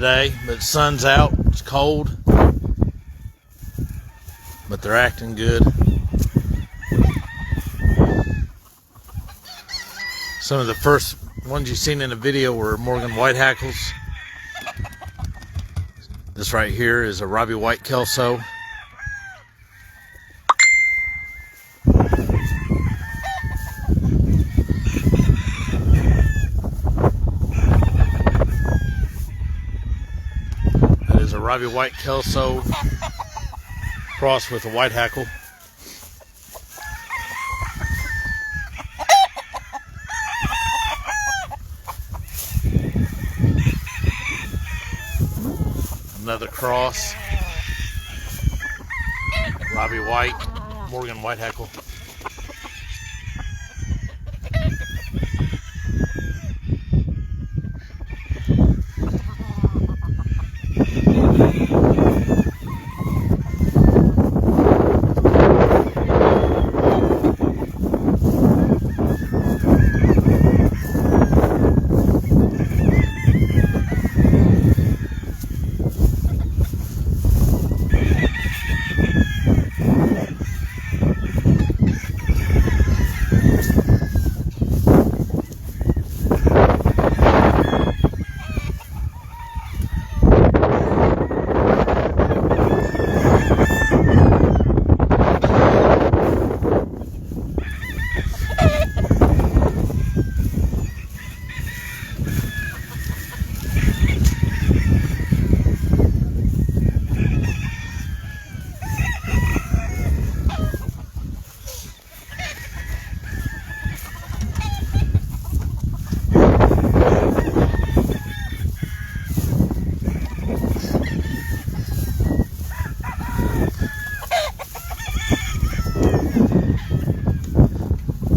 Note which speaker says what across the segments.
Speaker 1: today, but sun's out, it's cold, but they're acting good. Some of the first ones you've seen in the video were Morgan Whitehackles. This right here is a Robbie White Kelso. That is a Robbie White Kelso crossed with a Whitehackle. Another cross, Robbie White, Morgan Whitehackle.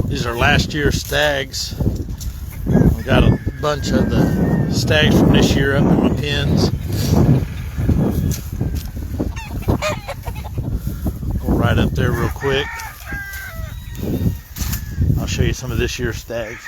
Speaker 1: These are last year's stags. I got a bunch of the stags from this year up in my pens. Go right up there real quick. I'll show you some of this year's stags.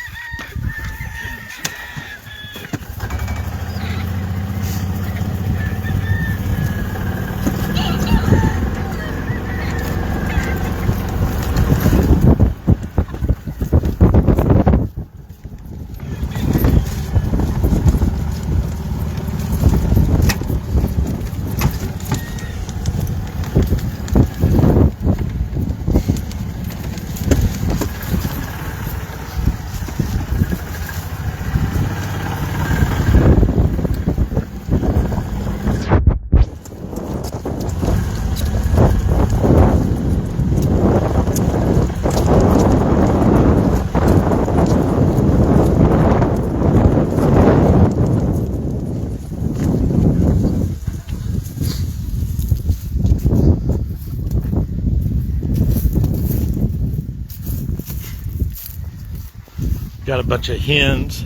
Speaker 1: Got a bunch of hens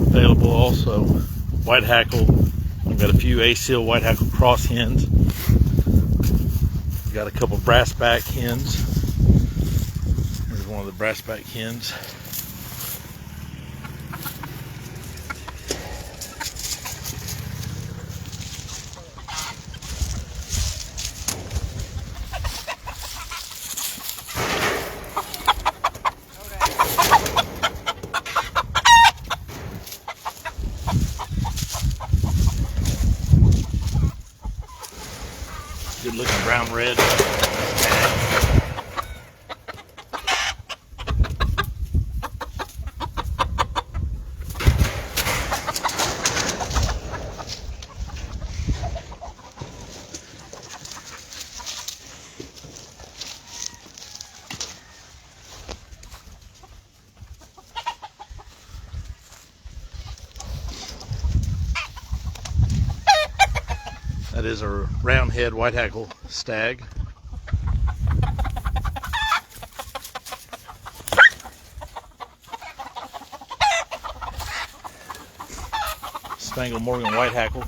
Speaker 1: available also. Whitehackle. I've got a few A-seal Whitehackle cross hens. Got a couple brassback hens. Here's one of the brassback hens. Good looking brown red. That is a roundhead Whitehackle stag. Spangled Morgan Whitehackle.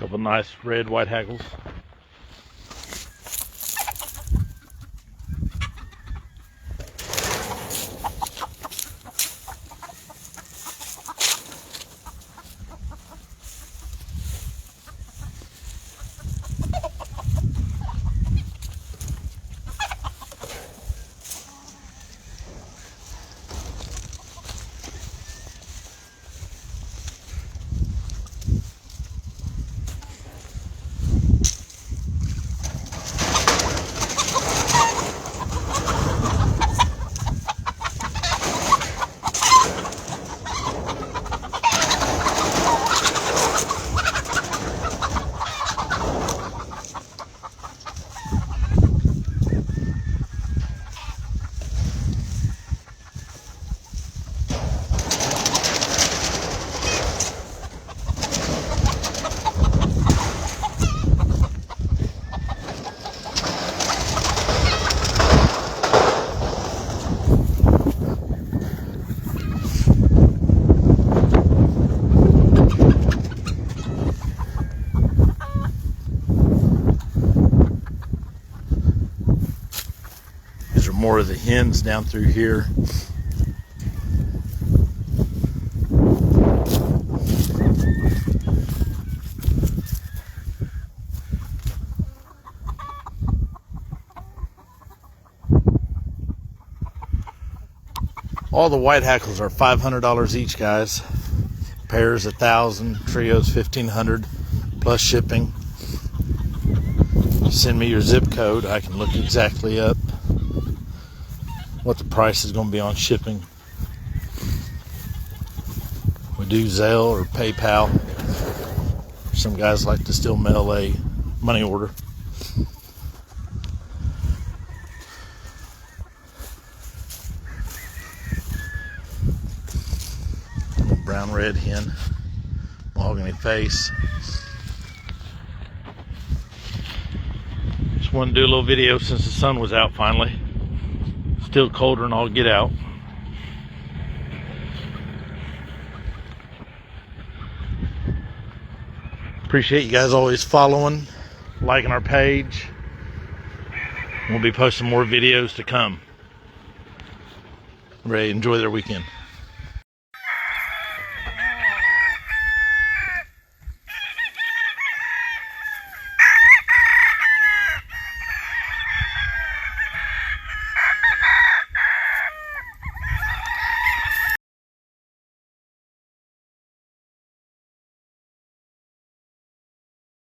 Speaker 1: Couple nice red Whitehackles. These are more of the hens down through here. All the Whitehackles are $500 each, guys. Pairs $1,000, trios $1,500 plus shipping. Send me your zip code. I can look exactly up what the price is going to be on shipping. We do Zelle or PayPal. Some guys like to still mail a money order. Brown red hen, mahogany face. Just wanted to do a little video since the sun was out finally. Still colder than all get out. Appreciate you guys always following, liking our page. We'll be posting more videos to come. Ready to enjoy their weekend.